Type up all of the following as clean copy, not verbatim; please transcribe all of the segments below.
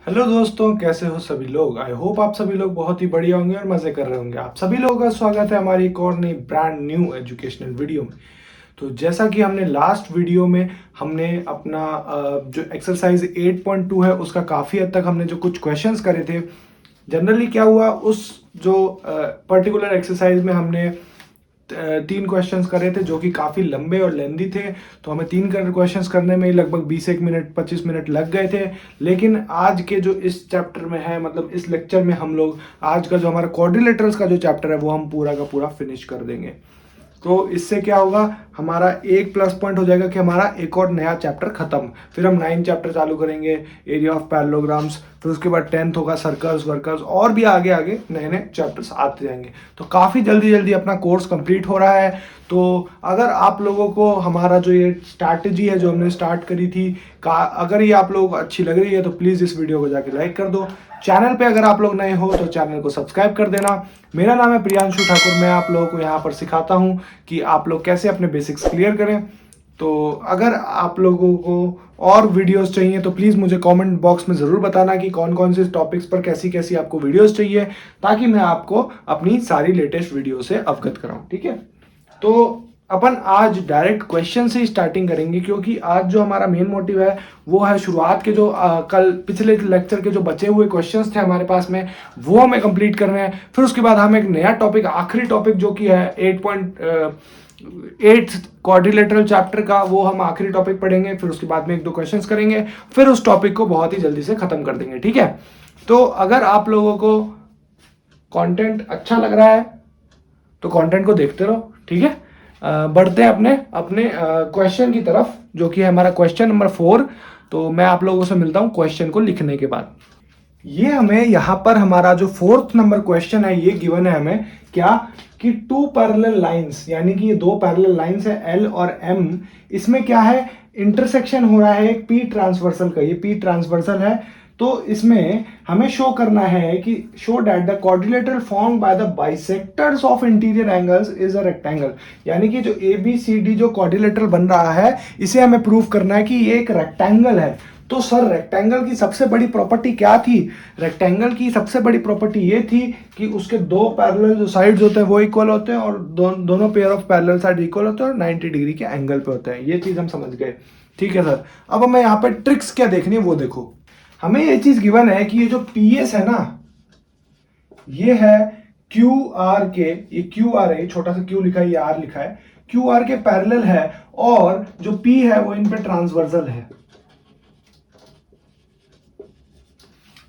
Hello दोस्तों, कैसे हो सभी लोग। आई होप आप सभी लोग बहुत ही बढ़िया होंगे और मजे कर रहे होंगे। आप सभी लोगों का स्वागत है हमारी एक और नई ब्रांड न्यू एजुकेशनल वीडियो में। तो जैसा कि हमने लास्ट वीडियो में हमने अपना जो एक्सरसाइज 8.2 है उसका काफ़ी हद तक हमने जो कुछ क्वेश्चंस करे थे। जनरली क्या हुआ, उस जो पर्टिकुलर एक्सरसाइज में हमने 3 क्वेश्चंस करे थे जो कि काफ़ी लंबे और लेंदी थे। तो हमें 3 क्वेश्चंस करने में ही लगभग 20 मिनट 25 मिनट लग गए थे। लेकिन आज के जो इस चैप्टर में है, मतलब इस लेक्चर में हम लोग आज का जो हमारा क्वाड्रिलेटरल्स का जो चैप्टर है वो हम पूरा का पूरा फिनिश कर देंगे। तो इससे क्या होगा, हमारा एक प्लस पॉइंट हो जाएगा कि हमारा एक और नया चैप्टर खत्म। फिर हम 9 चैप्टर चालू करेंगे, एरिया ऑफ पैरेललोग्राम्स। फिर उसके बाद 10th होगा सर्कल्स वर्कर्स, और भी आगे आगे नए नए चैप्टर्स आते जाएंगे। तो काफ़ी जल्दी जल्दी अपना कोर्स कंप्लीट हो रहा है। तो अगर आप लोगों को हमारा जो ये स्ट्रैटेजी है जो हमने स्टार्ट करी थी अगर ये आप लोगों को अच्छी लग रही है तो प्लीज़ इस वीडियो को जाके लाइक कर दो। चैनल पे अगर आप लोग नए हो तो चैनल को सब्सक्राइब कर देना। मेरा नाम है प्रियांशु ठाकुर। मैं आप लोगों को यहाँ पर सिखाता हूँ कि आप लोग कैसे अपने बेसिक्स क्लियर करें। तो अगर आप लोगों को और वीडियोस चाहिए तो प्लीज़ मुझे कमेंट बॉक्स में ज़रूर बताना कि कौन कौन से टॉपिक्स पर कैसी कैसी आपको वीडियोस चाहिए, ताकि मैं आपको अपनी सारी लेटेस्ट वीडियो से अवगत कराऊँ। ठीक है, तो अपन आज डायरेक्ट क्वेश्चन से ही स्टार्टिंग करेंगे, क्योंकि आज जो हमारा मेन मोटिव है वो है शुरुआत के जो कल पिछले लेक्चर के जो बचे हुए क्वेश्चंस थे हमारे पास में, वो हमें कंप्लीट करने हैं। फिर उसके बाद हम एक नया टॉपिक, आखिरी टॉपिक जो कि है 8.8 क्वाड्रिलेटरल चैप्टर का, वो हम आखिरी टॉपिक पढ़ेंगे। फिर उसके बाद में 1-2 क्वेश्चंस करेंगे, फिर उस टॉपिक को बहुत ही जल्दी से खत्म कर देंगे। ठीक है, तो अगर आप लोगों को कंटेंट अच्छा लग रहा है तो कंटेंट को देखते रहो। ठीक है, बढ़ते हैं अपने अपने क्वेश्चन की तरफ, जो कि है हमारा क्वेश्चन नंबर 4। तो मैं आप लोगों से मिलता हूं क्वेश्चन को लिखने के बाद। ये हमें यहाँ पर हमारा जो 4th नंबर क्वेश्चन है ये गिवन है हमें क्या, कि 2 पैरेलल लाइंस, यानी कि ये 2 पैरेलल लाइंस है L और M। इसमें क्या है, इंटरसेक्शन हो रहा है एक P ट्रांसवर्सल का। ये P ट्रांसवर्सल है। तो इसमें हमें शो करना है कि show that the quadrilateral formed by the bisectors of interior angles is a rectangle. यानी कि जो ABCD जो क्वाड्रिलेटरल बन रहा है, इसे हमें प्रूव करना है कि ये एक रेक्टेंगल है। तो सर रेक्टेंगल की सबसे बड़ी प्रॉपर्टी क्या थी? रेक्टेंगल की सबसे बड़ी प्रॉपर्टी ये थी कि उसके 2 पैरेलल जो साइड्स होते हैं वो इक्वल होते हैं, और दोनों pair of parallel side equal होते हैं और 90 डिग्री के एंगल पे होते हैं। ये चीज हम समझ गए। ठीक है सर, अब हमें यहाँ पे ट्रिक्स क्या देखनी है वो देखो। हमें ये चीज गिवन है कि ये जो PS है ना, ये है QR के, ये QR है, छोटा सा Q लिखा है, ये R लिखा है, QR के पैरेलल है, और जो P है वो इन पे ट्रांसवर्सल है।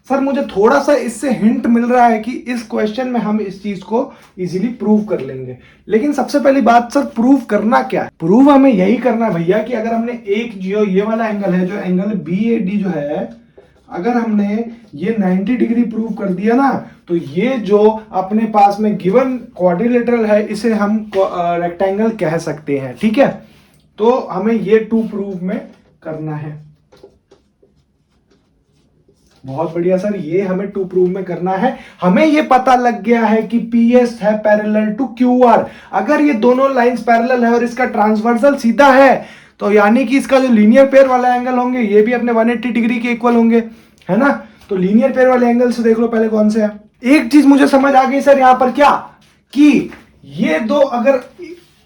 सर मुझे थोड़ा सा इससे हिंट मिल रहा है कि इस क्वेश्चन में हम इस चीज को इजीली प्रूव कर लेंगे। लेकिन सबसे पहली बात सर, प्रूव करना क्या है? प्रूव हमें यही करना है भैया कि अगर हमने एक जो ये वाला एंगल है, जो एंगल BAD जो है, अगर हमने ये 90 डिग्री प्रूव कर दिया ना, तो ये जो अपने पास में गिवन क्वाड्रिलेटरल है इसे हम रेक्टेंगल कह सकते हैं। ठीक है, तो हमें ये 2 प्रूव में करना है। बहुत बढ़िया सर, ये हमें 2 प्रूव में करना है। हमें ये पता लग गया है कि PS है पैरेलल टू QR। अगर ये दोनों लाइंस पैरेलल है और इसका ट्रांसवर्सल सीधा है, तो यानी कि इसका जो लीनियर पेयर वाला एंगल होंगे ये भी अपने 180 डिग्री के इक्वल होंगे, है ना। तो लीनियर पेयर वाले एंगल से देख लो पहले कौन से है। एक चीज मुझे समझ आ गई सर यहां पर, क्या कि ये दो अगर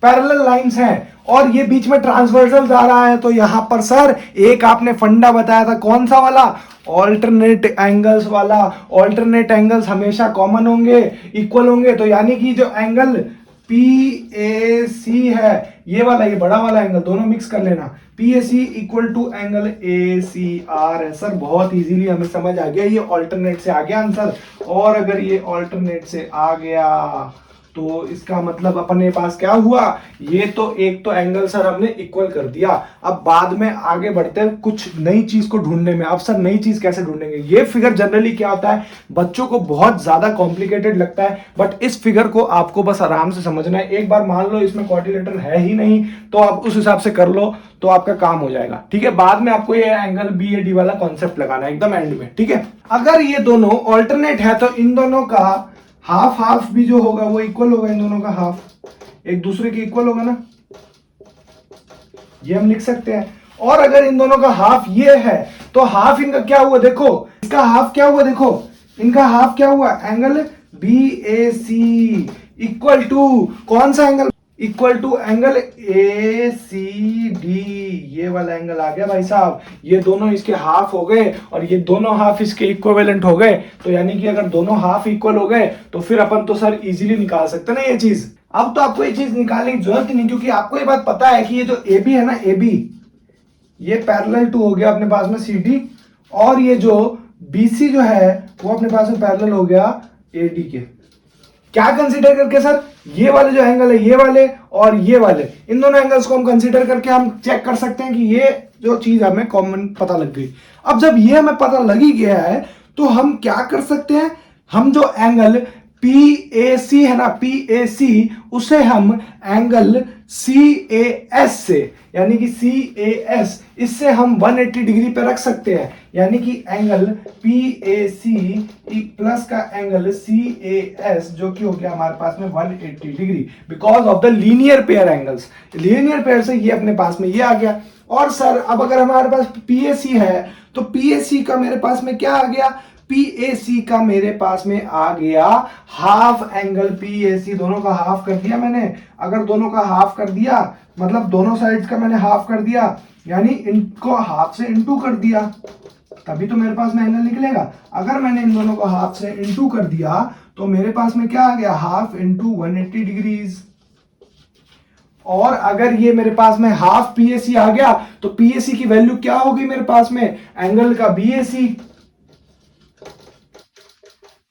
पैरेलल लाइंस हैं और ये बीच में ट्रांसवर्सल जा रहा है, तो यहां पर सर एक आपने फंडा बताया था, कौन सा वाला? ऑल्टरनेट एंगल्स वाला। ऑल्टरनेट एंगल्स हमेशा कॉमन होंगे, इक्वल होंगे। तो यानी कि जो एंगल PAC है, ये वाला, ये बड़ा वाला एंगल, दोनों मिक्स कर लेना, PAC equal to angle ACR है। सर बहुत इजीली हमें समझ आ गया, ये ऑल्टरनेट से आ गया आंसर। और अगर ये ऑल्टरनेट से आ गया तो इसका मतलब अपने पास क्या हुआ, ये तो एक तो एंगल सर हमने इक्वल कर दिया। अब बाद में आगे बढ़ते हैं कुछ नई चीज को ढूंढने में। अब सर नई चीज कैसे ढूंढेंगे? ये फिगर जनरली क्या होता है, बच्चों को बहुत ज्यादा कॉम्प्लिकेटेड लगता है, बट इस फिगर को आपको बस आराम से समझना है। एक बार मान लो इसमें क्वाड्रिलेटरल है ही नहीं, तो आप उस हिसाब से कर लो तो आपका काम हो जाएगा। ठीक है, बाद में आपको ये एंगल BAD वाला कॉन्सेप्ट लगाना है एकदम एंड में। ठीक है, अगर ये दोनों ऑल्टरनेट है तो इन दोनों का हाफ हाफ भी जो होगा वो इक्वल होगा। इन दोनों का हाफ एक दूसरे के इक्वल होगा ना, ये हम लिख सकते हैं। और अगर इन दोनों का हाफ ये है तो हाफ इनका क्या हुआ, देखो इसका हाफ क्या हुआ, देखो इनका हाफ क्या हुआ, angle B A C equal to कौन सा angle, equal to angle A C D, ये वाला एंगल आ गया भाई साहब। ये दोनों इसके हाफ हो गए और ये दोनों हाफ इसके इक्विवेलेंट हो गए। तो यानी कि अगर दोनों हाफ इक्वल हो गए तो फिर अपन तो सर इजीली निकाल सकते ना ये चीज। अब तो आपको ये चीज निकालने की जरूरत ही नहीं, क्योंकि आपको ये बात पता है कि ये जो ए बी है ना, ए बी ये पैरेलल टू हो गया अपने पास में सी डी, और ये जो बी सी जो है वो अपने पास में पैरेलल हो गया ए डी के। क्या कंसीडर करके सर, ये वाले जो एंगल है, ये वाले और ये वाले, इन दोनों एंगल्स को हम कंसीडर करके हम चेक कर सकते हैं कि ये जो चीज हमें कॉमन पता लग गई। अब जब ये हमें पता लग ही गया है तो हम क्या कर सकते हैं, हम जो एंगल PAC है ना, PAC, उसे हम एंगल CAS से, यानी कि CAS, इससे हम 180 डिग्री पे रख सकते हैं। यानी कि एंगल PAC प्लस का एंगल CAS जो कि हो गया हमारे पास में 180 degree, because of the linear pair angles. Linear pair से ये अपने पास में ये आ गया। और सर अब अगर हमारे पास PAC है तो PAC का मेरे पास में क्या आ गया, PAC का मेरे पास में आ गया हाफ एंगल PAC, दोनों का हाफ कर दिया मैंने। अगर दोनों का हाफ कर दिया मतलब दोनों साइड्स का मैंने हाफ कर दिया, यानी इनको हाफ से इनटू कर दिया, तभी तो मेरे पास में एंगल निकलेगा। अगर मैंने इन दोनों को हाफ से इनटू कर दिया तो मेरे पास में क्या आ गया, हाफ इंटू 180 डिग्रीज। और अगर ये मेरे पास में हाफ PAC आ गया तो PAC की वैल्यू क्या होगी मेरे पास में, एंगल का BAC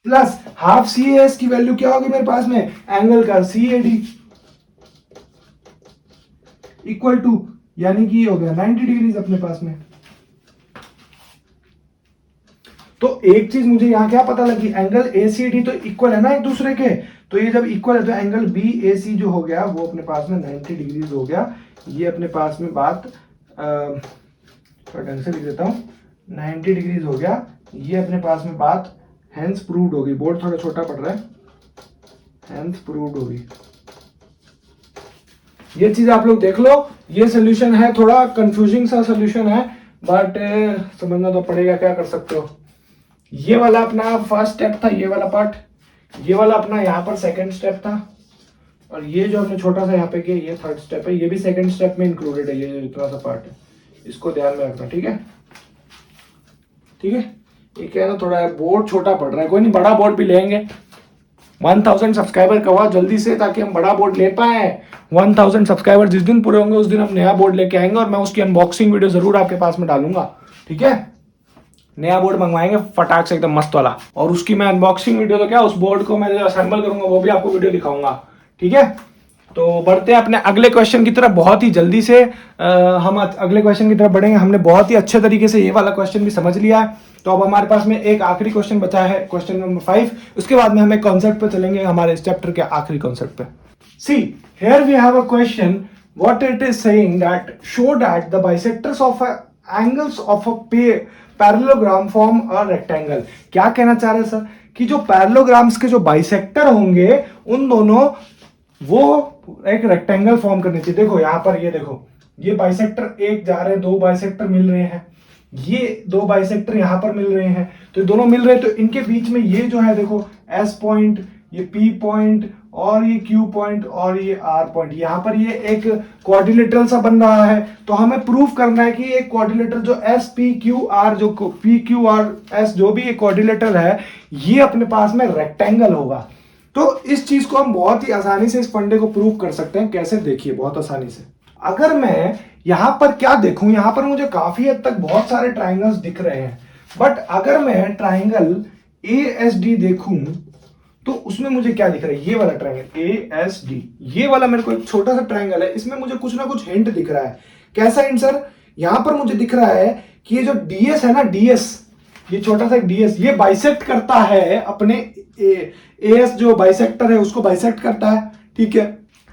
प्लस हाफ CAS की वैल्यू क्या होगी मेरे पास में, एंगल का CAD इक्वल टू, यानी कि ये हो गया 90 डिग्रीज अपने पास में। तो एक चीज मुझे यहां क्या पता लगी, एंगल ACD तो इक्वल है ना एक दूसरे के, तो ये जब इक्वल है तो एंगल BAC जो हो गया वो अपने पास में 90 डिग्रीज हो गया। ये अपने पास में बात थोड़ा ढंग से लिख देता हूं, 90 डिग्रीज हो गया। ये अपने पास में बात हेंस प्रूव्ड होगी। बोर्ड थोड़ा छोटा पड़ रहा है, हेंस प्रूव्ड होगी। ये चीज आप लोग देख लो, ये सोल्यूशन है, थोड़ा कंफ्यूजिंग सा सोल्यूशन है बट समझना तो पड़ेगा, क्या कर सकते हो। ये वाला अपना फर्स्ट स्टेप था, ये वाला पार्ट, ये वाला अपना यहाँ पर सेकंड स्टेप था, और ये जो हमने छोटा सा यहाँ पे किया ये थर्ड स्टेप है। ये भी सेकंड स्टेप में इंक्लूडेड है, ये जो इतना सा पार्ट है, इसको ध्यान में रखना, ठीक है ठीक है। ये क्या है ना, थोड़ा बोर्ड छोटा पड़ रहा है, कोई नहीं, बड़ा बोर्ड भी लेंगे। 1000 सब्सक्राइबर करवाओ जल्दी से ताकि हम बड़ा बोर्ड ले पाए। 1000 सब्सक्राइबर जिस दिन पूरे होंगे उस दिन हम नया बोर्ड लेके आएंगे और मैं उसकी अनबॉक्सिंग वीडियो जरूर आपके पास में डालूंगा, ठीक है। नया बोर्ड मंगवाएंगे फटाक से एकदम मस्त वाला, और उसकी मैं अनबॉक्सिंग वीडियो तो क्या, उस बोर्ड को मैं जो असेंबल करूंगा वो भी आपको वीडियो दिखाऊंगा, ठीक है। तो बढ़ते हैं अपने अगले क्वेश्चन की तरफ बहुत ही जल्दी से। हम अगले क्वेश्चन की तरफ बढ़ेंगे। हमने बहुत ही अच्छे तरीके से ये वाला क्वेश्चन भी समझ लिया है, तो अब हमारे पास में एक आखिरी क्वेश्चन बचा है, क्वेश्चन नंबर 5। उसके बाद में हम एक कॉन्सेप्ट पे चलेंगे, हमारे इस चैप्टर के आखिरी कॉन्सेप्ट पे। See here we have a question, what it is saying that show that the bisectors of angles of a parallelogram form a rectangle. क्या कहना चाह रहे हैं सर, कि जो पैरेललोग्राम्स के जो बाइसेक्टर होंगे उन दोनों वो एक रेक्टेंगल फॉर्म करनी चाहिए। देखो यहाँ पर ये देखो, ये बाइसेक्टर एक जा रहे हैं, दो बाइसेक्टर मिल रहे हैं, ये दो बाइसेक्टर यहाँ पर मिल रहे हैं, तो दोनों मिल रहे हैं, तो इनके बीच में ये जो है देखो S पॉइंट, ये P पॉइंट और ये Q पॉइंट और ये R पॉइंट, यहाँ पर ये एक क्वाड्रिलेटरल सा बन रहा है। तो हमें प्रूव करना है कि ये क्वाड्रिलेटरल जो SPQR, जो PQRS जो भी एक क्वाड्रिलेटरल है, ये अपने पास में रेक्टेंगल होगा। तो इस चीज को हम बहुत ही आसानी से इस फंडे को प्रूव कर सकते हैं। कैसे, देखिए बहुत आसानी से। अगर मैं यहां पर क्या देखूं, यहां पर मुझे काफी हद तक बहुत सारे ट्राइंगल्स दिख रहे हैं, बट अगर मैं ट्राइंगल ASD देखूं तो उसमें मुझे क्या दिख रहा है, ये वाला ट्राइंगल ASD, ये वाला मेरे को एक छोटा सा ट्राइंगल है, इसमें मुझे कुछ ना कुछ हिंट दिख रहा है। कैसा हिंट सर, यहां पर मुझे दिख रहा है कि ये जो DS है ना, DS, ये छोटा सा एक DS, ये बाइसेक्ट करता है अपने AS जो बाइसेक्टर है उसको बाइसेक्ट करता है, ठीक है।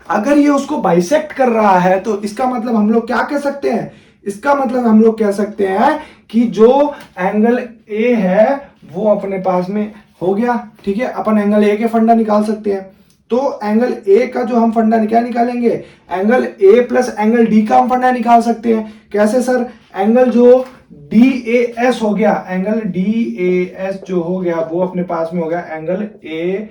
अगर ये उसको बाइसेक्ट कर रहा है तो इसका मतलब हम लोग क्या कह सकते हैं, इसका मतलब हम लोग कह सकते हैं कि जो एंगल A है वो अपने पास में हो गया, ठीक है। अपन एंगल A के फंडा निकाल सकते हैं। तो एंगल ए का जो हम फंडा क्या निकालेंगे, angle A plus angle D का हम फंडा निकाल सकते हैं। कैसे सर, एंगल जो डी ए एस हो गया, एंगल डी ए एस जो हो गया वो अपने पास में हो गया एंगल ए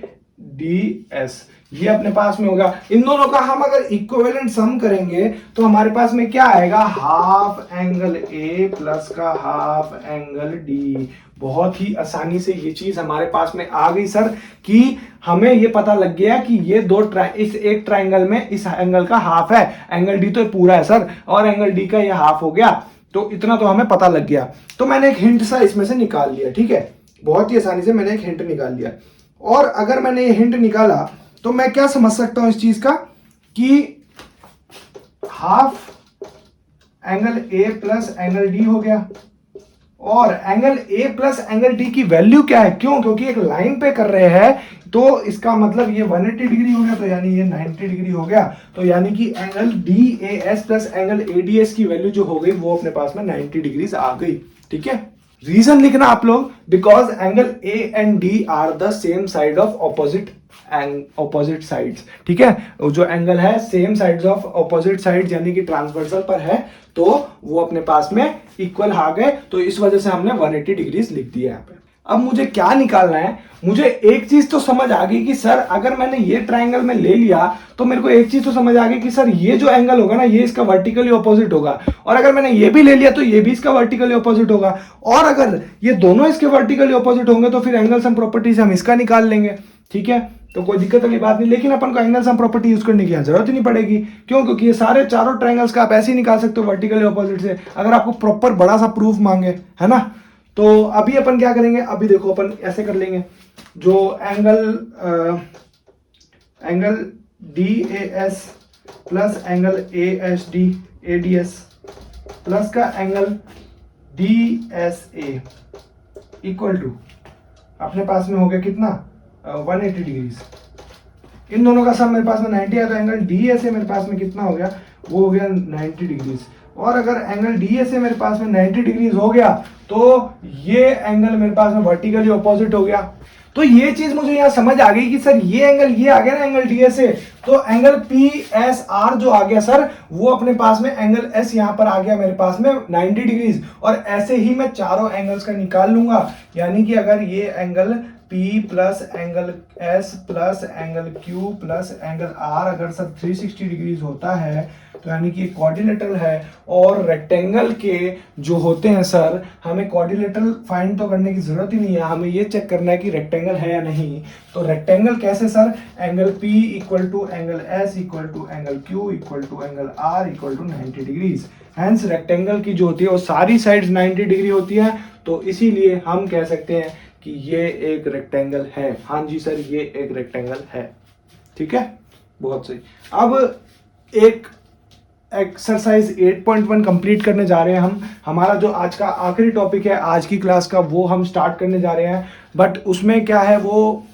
डी एस, ये अपने पास में होगा। इन दोनों का हम अगर इक्विवेलेंट सम करेंगे तो हमारे पास में क्या आएगा, हाफ एंगल ए प्लस का हाफ एंगल डी। बहुत ही आसानी से ये चीज हमारे पास में आ गई सर, कि हमें ये पता लग गया कि ये इस एक ट्राइंगल में इस एंगल का हाफ है, एंगल डी तो पूरा है सर, और एंगल डी का ये हाफ हो गया। तो इतना तो हमें पता लग गया। तो मैंने एक हिंट सा इसमें से निकाल लिया, ठीक है, बहुत ही आसानी से मैंने एक हिंट निकाल लिया। और अगर मैंने ये हिंट निकाला तो मैं क्या समझ सकता हूं इस चीज का, कि half angle A plus angle D हो गया, और angle A plus angle D की वैल्यू क्या है, क्यों, क्योंकि एक लाइन पे कर रहे हैं, तो इसका मतलब ये 180 डिग्री हो गया, तो यानी ये 90 डिग्री हो गया। तो यानी कि angle D A S plus angle A D S की वैल्यू जो हो गई वो अपने पास में 90 डिग्री आ गई, ठीक है। रीजन लिखना आप लोग, because angle A and D R the same side of opposite sides, ठीक है। जो एंगल है same sides of opposite sides यानी कि ट्रांसवर्सल पर है, तो वो अपने पास में इक्वल आ गए, तो इस वजह से हमने 180 डिग्रीज लिख दिया यहाँ पे। अब मुझे क्या निकालना है, मुझे एक चीज तो समझ आ गई कि सर अगर मैंने ये ट्राइंगल में ले लिया तो मेरे को एक चीज तो समझ आ गई कि सर ये जो एंगल होगा ना ये इसका वर्टिकली ऑपोजिट होगा, और अगर मैंने ये भी ले लिया तो ये भी इसका वर्टिकली ऑपोजिट होगा, और अगर ये दोनों इसके वर्टिकली ऑपोजिट होंगे तो फिर एंगल सम प्रॉपर्टी से हम इसका निकाल लेंगे, ठीक है। तो कोई दिक्कत वाली बात नहीं, लेकिन अपन को एंगल सम प्रॉपर्टी यूज करने की जरूरत ही नहीं पड़ेगी, क्यों, क्योंकि ये सारे चारों ट्राइंगल्स का आप ऐसे ही निकाल सकते हो वर्टिकली ऑपोजिट से, अगर आपको प्रॉपर बड़ा सा प्रूफ मांगे, है ना। तो अभी अपन क्या करेंगे, अभी देखो अपन ऐसे कर लेंगे, जो angle D A S plus angle A S D A D S plus का angle D S A equal to अपने पास में हो गया कितना, 180 डिग्रीज। इन दोनों का सम मेरे पास में 90 है, तो एंगल डी एस ए मेरे पास में कितना हो गया, वो हो गया 90 डिग्रीज। और अगर एंगल डी ए से मेरे पास में 90 डिग्रीज हो गया तो ये एंगल मेरे पास में वर्टिकली ऑपोजिट हो गया। तो ये चीज मुझे यहाँ समझ आ गई कि सर ये एंगल ये आ गया ना एंगल डी ए से, तो एंगल पी एस आर जो आ गया सर वो अपने पास में एंगल एस यहाँ पर आ गया मेरे पास में 90 डिग्रीज। और ऐसे ही मैं चारों एंगल्स का निकाल लूंगा, यानी कि अगर ये angle P plus angle S plus angle Q plus angle R अगर सब 360 डिग्रीज होता है तो यानी कि क्वाड्रिलेटरल है। और रेक्टेंगल के जो होते हैं सर, हमें क्वाड्रिलेटरल फाइंड तो करने की जरूरत ही नहीं है, हमें ये चेक करना है कि रेक्टेंगल है या नहीं। तो रेक्टेंगल कैसे sir, angle P equal to angle S equal to angle Q equal to angle R equal to 90 degrees. Hence rectangle की जो होती है वो सारी साइड्स 90 डिग्री होती है, तो इसीलिए हम कह सकते हैं कि ये एक रेक्टेंगल है। हाँ जी सर, ये एक रेक्टेंगल है, ठीक है, बहुत सही। अब एक एक्सरसाइज 8.1 कंप्लीट करने जा रहे हैं हम। हमारा जो आज का आखिरी टॉपिक है आज की क्लास का वो हम स्टार्ट करने जा रहे हैं, बट उसमें क्या है, वो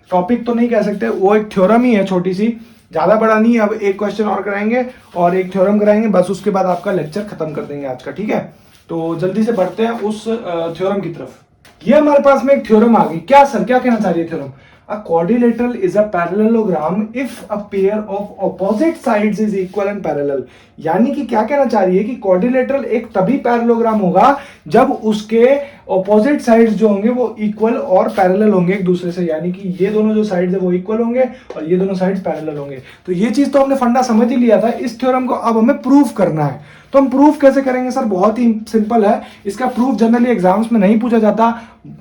टॉपिक तो नहीं कह सकते, वो एक थ्योरम ही है छोटी सी, ज़्यादा बड़ा नहीं है। अब एक क्वेश्चन और कराएंगे और एक थ्योरम कराएंगे, बस उसके बाद आपका लेक्चर खत्म कर देंगे आज का, ठीक है। तो जल्दी से बढ़ते हैं उस थ्योरम की तरफ। ये हमारे पास में एक थ्योरम आ गई। क्या सर, क्या कहना चाह रही है theorem? A quadrilateral is a parallelogram if a pair of opposite sides is equal and parallel। यानी कि क्या कहना चाह रही है कि quadrilateral एक तभी पैरेललोग्राम होगा जब उसके ऑपोजिट साइड्स जो होंगे वो इक्वल और पैरेलल होंगे एक दूसरे से, यानी कि ये दोनों जो साइड्स है वो इक्वल होंगे और ये दोनों साइड्स पैरेलल होंगे। तो ये चीज तो हमने फंडा समझ ही लिया था। इस थ्योरम को अब हमें प्रूफ करना है। तो हम प्रूफ कैसे करेंगे सर? बहुत ही सिंपल है। इसका प्रूफ जनरली एग्जाम्स में नहीं पूछा जाता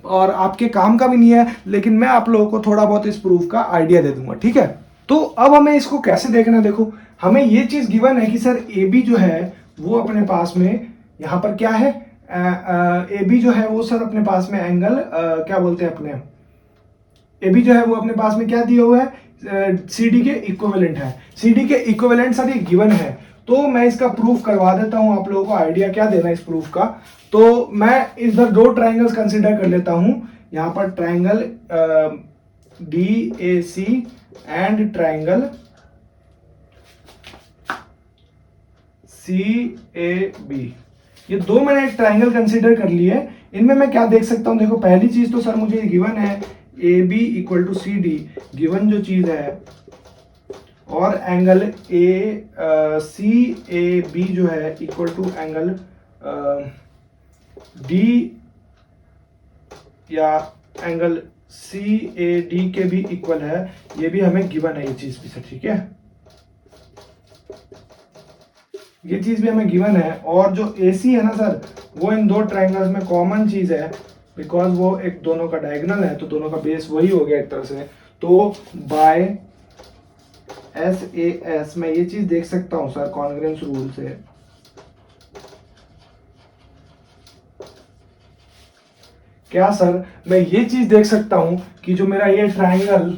और आपके काम का भी नहीं है, लेकिन मैं आप लोगों को थोड़ा बहुत इस प्रूफ का आइडिया दे दूंगा, ठीक है। तो अब हमें इसको कैसे देखना है, देखो हमें ये चीज गिवन है कि सर ए बी जो है वो अपने पास में यहाँ पर क्या है, ए बी जो है वो सर अपने पास में एंगल क्या बोलते हैं अपने, ए बी जो है वो अपने पास में क्या दिया हुआ है, सी डी के इक्विवेलेंट है। सी डी के इक्विवेलेंट सर ये गिवन है, तो मैं इसका प्रूफ करवा देता हूं। आप लोगों को आइडिया क्या देना है इस प्रूफ का, तो मैं इधर दो ट्राइंगल्स कंसीडर कर लेता हूं। यहां पर triangle D A C and triangle C A B, ये दो मैंने एक ट्राइंगल कंसीडर कर लिए। इनमें मैं क्या देख सकता हूं, देखो पहली चीज तो सर मुझे गिवन है A B equal to C D. Given जो चीज है और एंगल CAB जो है इक्वल टू एंगल D या एंगल CAD के भी इक्वल है, ये भी हमें गिवन है ये चीज भी सर, ठीक है, ये चीज भी हमें गिवन है। और जो AC है ना सर, वो इन दो ट्रायंगल्स में कॉमन चीज है, बिकॉज वो एक दोनों का डायगोनल है, तो दोनों का बेस वही हो गया एक तरह से। तो बाय SAS मैं ये चीज देख सकता हूं सर कॉन्ग्रुएंस रूल से, क्या सर मैं ये चीज देख सकता हूं कि जो मेरा ये ट्रायंगल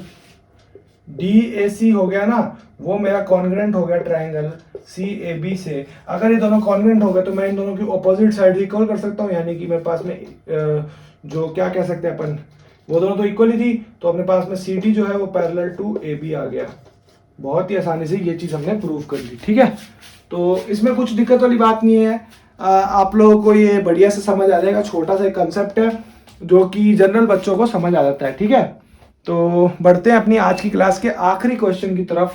DAC हो गया ना, वो मेरा कॉन्ग्रुएंट हो गया ट्रायंगल CAB से। अगर ये दोनों कॉन्ग्रुएंट हो गए तो मैं इन दोनों की ऑपोजिट साइड इक्वल कर सकता हूँ, यानी कि मेरे पास में जो क्या कह सकते हैं अपन, वो दोनों तो इक्वल ही थी, तो अपने पास में CD जो है वो पैरेलल टू AB आ गया। बहुत ही आसानी से ये चीज हमने प्रूव कर ली, ठीक है। तो इसमें कुछ दिक्कत वाली बात नहीं है, आप लोगों को ये बढ़िया से समझ आ जाएगा। छोटा सा कंसेप्ट है जो कि जनरल बच्चों को समझ आ जाता है, ठीक है। तो बढ़ते हैं अपनी आज की क्लास के आखिरी क्वेश्चन की तरफ,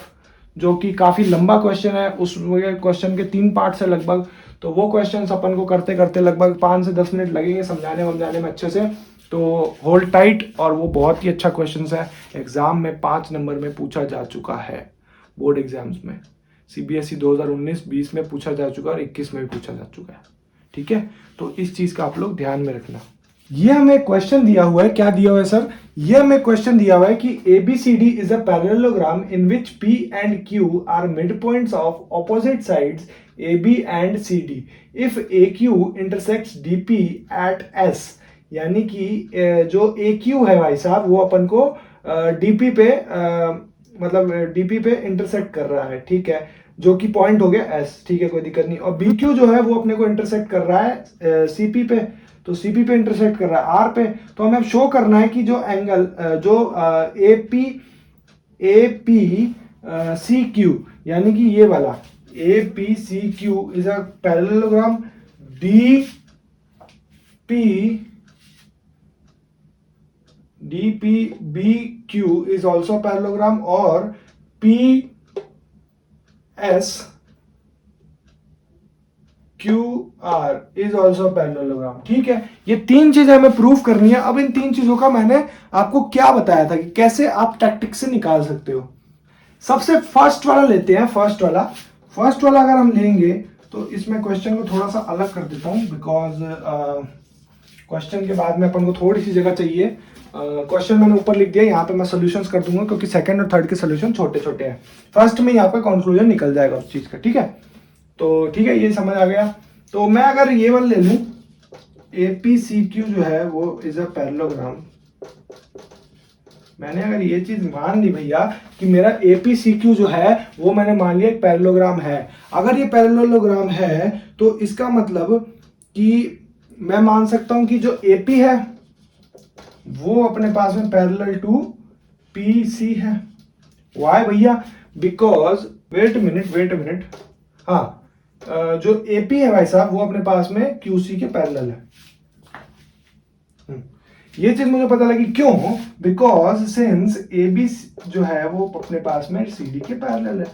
जो कि काफी लंबा क्वेश्चन है। उस क्वेश्चन के 3 पार्ट है लगभग, तो वो क्वेश्चन अपन को करते करते लगभग 5 से 10 मिनट लगेंगे समझाने में अच्छे से। तो होल्ड टाइट, और वो बहुत ही अच्छा क्वेश्चन है, एग्जाम में 5 नंबर में पूछा जा चुका है, बोर्ड एग्जाम्स में CBSE 2019-20 में पूछा जा चुका है और 21 में भी पूछा जा चुका है, ठीक है। तो इस चीज का आप लोग ध्यान में रखना। ये हमें क्वेश्चन दिया हुआ है, क्या दिया हुआ है सर, ये हमें क्वेश्चन दिया हुआ है कि ABCD is a parallelogram in which P and Q are mid points of opposite sides AB and CD if AQ intersects DP at S। यानी कि जो AQ है भाई साहब, वो अपन को DP पे मतलब DP पे इंटरसेक्ट कर रहा है, ठीक है, जो कि पॉइंट हो गया S, ठीक है, कोई दिक्कत नहीं। और BQ जो है वो अपने को इंटरसेक्ट कर रहा है CP पे, तो CP पे इंटरसेक्ट कर रहा है R पे। तो हमें शो करना है कि जो एंगल जो APCQ यानी कि ये वाला APCQ is a parallelogram, DPBQ is also parallelogram, और PSQR इज ऑल्सो पैरेललोग्राम, ठीक है। ये 3 चीजें हमें प्रूव करनी है। अब इन 3 चीजों का मैंने आपको क्या बताया था कि कैसे आप टैक्टिक से निकाल सकते हो। सबसे फर्स्ट वाला लेते हैं, फर्स्ट वाला अगर हम लेंगे तो इसमें क्वेश्चन को थोड़ा सा अलग कर देता हूं, बिकॉज क्वेश्चन के बाद में अपन को थोड़ी सी जगह चाहिए। क्वेश्चन मैंने ऊपर लिख दिया, यहाँ पे मैं सॉल्यूशंस कर दूंगा क्योंकि सेकंड और थर्ड के सॉल्यूशन छोटे छोटे हैं। फर्स्ट में यहाँ पे कंक्लूजन निकल जाएगा उस चीज का, ठीक है। तो ठीक है, ये समझ आ गया। तो मैं अगर ये वाला ले लूं, APCQ जो है वो इज अ पैरेललोग्राम, मैंने अगर ये चीज मान ली भैया कि मेरा APCQ जो है वो मैंने मान लिया एक पैरेललोग्राम है। अगर ये पैरेललोग्राम है तो इसका मतलब कि मैं मान सकता हूं कि जो AP है वो अपने पास में पैरेलल टू PC है। वाई भैया, बिकॉज वेट अ मिनट, हाँ, जो AP है भाई साहब वो अपने पास में QC के पैरेलल है। ये चीज मुझे पता लगी, क्यों, बिकॉज सिंस AB जो है वो अपने पास में CD के पैरेलल है।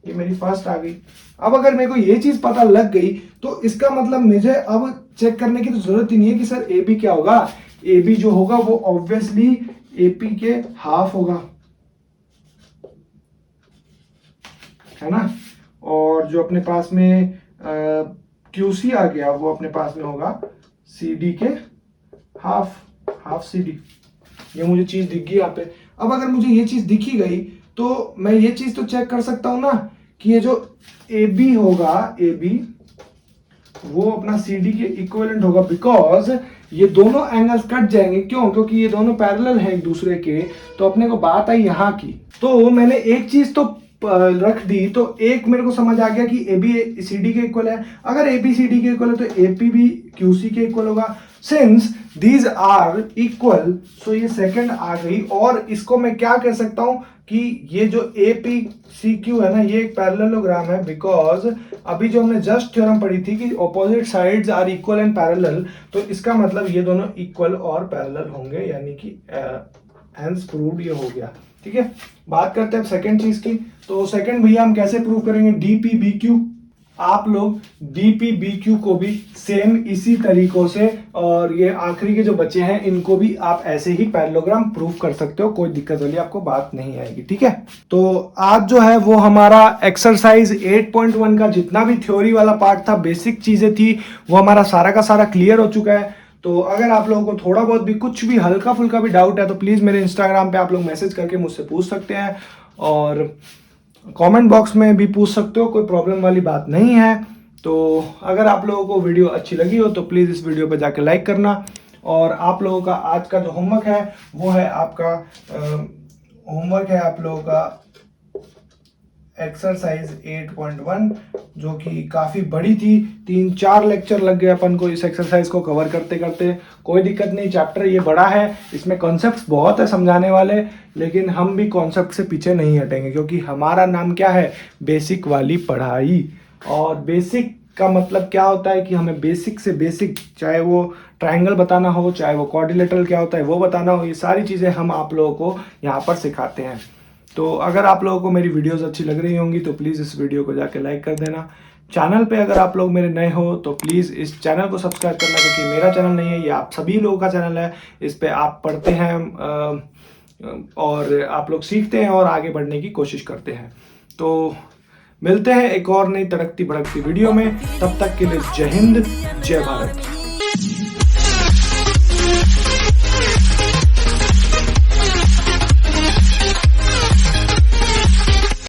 ये मेरी फर्स्ट आ गई। अब अगर मेरे को ये चीज पता लग गई तो इसका मतलब मुझे अब चेक करने की तो जरूरत ही नहीं है कि सर AB क्या होगा। AB जो होगा वो ऑब्वियसली AP के हाफ होगा, है ना। और जो अपने पास में QC आ गया वो अपने पास में होगा CD के हाफ CD। ये मुझे चीज दिख गई यहाँ पे। अब अगर मुझे ये चीज दिखी गई तो मैं ये चीज तो चेक कर सकता हूं ना कि ये जो AB होगा, AB वो अपना CD के इक्विवेलेंट होगा, बिकॉज ये दोनों एंगल्स कट जाएंगे। क्यों? क्योंकि ये दोनों पैरेलल हैं एक दूसरे के। तो अपने को बात आई यहाँ की, तो मैंने एक चीज तो रख दी, तो एक मेरे को समझ आ गया कि AB CD के इक्वल है। अगर AB CD के इक्वल है तो AP भी QC के इक्वल होगा। सिंस दीज आर इक्वल, सो ये सेकंड आ गई। और इसको मैं क्या कह सकता हूं कि ये जो APCQ है ना, ये एक पैरेललोग्राम है, बिकॉज अभी जो हमने जस्ट थ्योरम पढ़ी थी कि opposite sides are equal and parallel, तो इसका मतलब ये दोनों इक्वल और पैरेलल होंगे, यानी कि हेंस प्रूव्ड, ये हो गया। ठीक है, बात करते हैं सेकंड चीज की। तो सेकंड भैया हम कैसे प्रूव करेंगे DPBQ। आप लोग DPBQ को भी सेम इसी तरीकों से, और ये आखिरी के जो बच्चे हैं इनको भी आप ऐसे ही पैरेललोग्राम प्रूव कर सकते हो, कोई दिक्कत वाली आपको बात नहीं आएगी। ठीक है, तो आज जो है वो हमारा एक्सरसाइज 8.1 का जितना भी थ्योरी वाला पार्ट था, बेसिक चीजें थी, वो हमारा सारा का सारा क्लियर हो चुका है। तो अगर आप लोगों को थोड़ा बहुत भी कुछ भी हल्का फुल्का भी डाउट है तो प्लीज़ मेरे इंस्टाग्राम पे आप लोग मैसेज करके मुझसे पूछ सकते हैं, और कमेंट बॉक्स में भी पूछ सकते हो, कोई प्रॉब्लम वाली बात नहीं है। तो अगर आप लोगों को वीडियो अच्छी लगी हो तो प्लीज़ इस वीडियो पे जाके लाइक करना। और आप लोगों का आज का जो होमवर्क है वो है आपका होमवर्क है आप लोगों का एक्सरसाइज 8.1, जो कि काफ़ी बड़ी थी। 3-4 लेक्चर लग गए अपन को इस एक्सरसाइज को कवर करते करते। कोई दिक्कत नहीं, चैप्टर ये बड़ा है, इसमें कॉन्सेप्ट्स बहुत है समझाने वाले, लेकिन हम भी कॉन्सेप्ट से पीछे नहीं हटेंगे, क्योंकि हमारा नाम क्या है, बेसिक वाली पढ़ाई। और बेसिक का मतलब क्या होता है कि हमें बेसिक से बेसिक, चाहे वो ट्रायंगल बताना हो, चाहे वो क्वाड्रिलेटरल क्या होता है वो बताना हो, ये सारी चीज़ें हम आप लोगों को यहाँ पर सिखाते हैं। तो अगर आप लोगों को मेरी वीडियोस अच्छी लग रही होंगी तो प्लीज़ इस वीडियो को जाके लाइक कर देना। चैनल पे अगर आप लोग मेरे नए हो तो प्लीज़ इस चैनल को सब्सक्राइब करना, क्योंकि मेरा चैनल नहीं है, ये आप सभी लोगों का चैनल है। इस पे आप पढ़ते हैं और आप लोग सीखते हैं और आगे बढ़ने की कोशिश करते हैं। तो मिलते हैं एक और नई तड़कती भड़कती वीडियो में, तब तक के लिए जय हिंद, जय भारत।